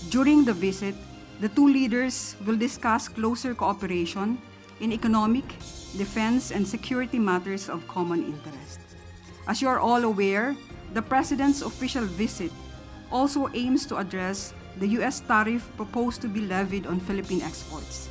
During the visit, the two leaders will discuss closer cooperation in economic, defense, and security matters of common interest. As you are all aware, the President's official visit also aims to address the U.S. tariff proposed to be levied on Philippine exports.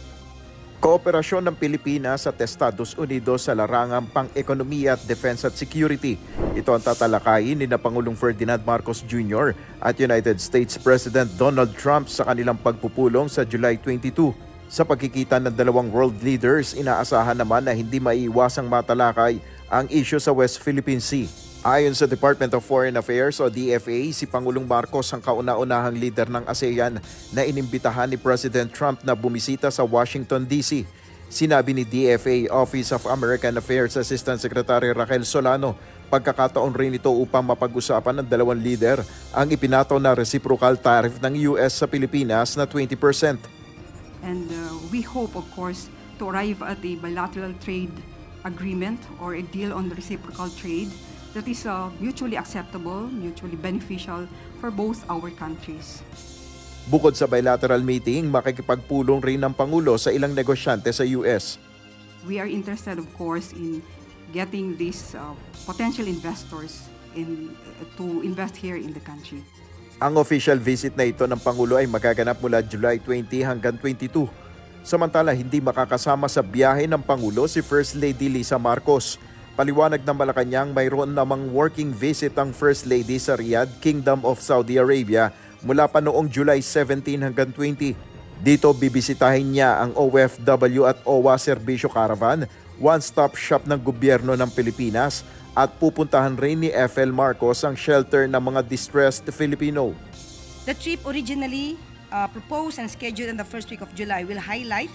Kooperasyon ng Pilipinas at Estados Unidos sa larangang pang-ekonomiya at defense at security. Ito ang tatalakayin ni Pangulong Ferdinand Marcos Jr. at United States President Donald Trump sa kanilang pagpupulong sa July 22. Sa pagkikita ng dalawang world leaders, inaasahan naman na hindi maiiwasang matalakay ang issue sa West Philippine Sea. Ayon sa Department of Foreign Affairs o DFA, si Pangulong Marcos ang kauna-unahang leader ng ASEAN na inimbitahan ni President Trump na bumisita sa Washington, D.C. Sinabi ni DFA Office of American Affairs Assistant Secretary Raquel Solano, pagkakataon rin ito upang mapag-usapan ng dalawang leader ang ipinataw na reciprocal tariff ng US sa Pilipinas na 20%. And we hope, of course, to arrive at a bilateral trade agreement or a deal on reciprocal trade that is mutually acceptable, mutually beneficial for both our countries. Bukod sa bilateral meeting, makikipagpulong rin ng Pangulo sa ilang negosyante sa US. We are interested, of course, in getting these potential investors to invest here in the country. Ang official visit na ito ng Pangulo ay magaganap mula July 20 hanggang 22. Samantala, hindi makakasama sa biyahe ng Pangulo si First Lady Lisa Marcos. Paliwanag ng Malacanang, mayroon namang working visit ang First Lady sa Riyadh, Kingdom of Saudi Arabia mula pa noong July 17 hanggang 20. Dito bibisitahin niya ang OFW at OWA Serbisyo Caravan, one-stop shop ng gobyerno ng Pilipinas, at pupuntahan rin ni FL Marcos ang shelter ng mga distressed Filipino. The trip originally proposed and scheduled in the first week of July will highlight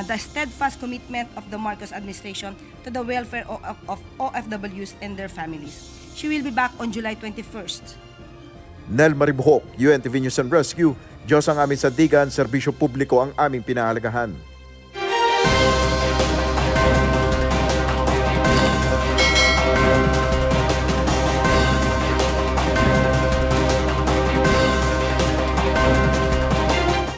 the steadfast commitment of the Marcos administration to the welfare of OFWs and their families. She will be back on July 21st. Nel Maribuhok, UNTV News and Rescue. Diyos ang aming sandigan, serbisyo publiko ang aming pinahalagahan.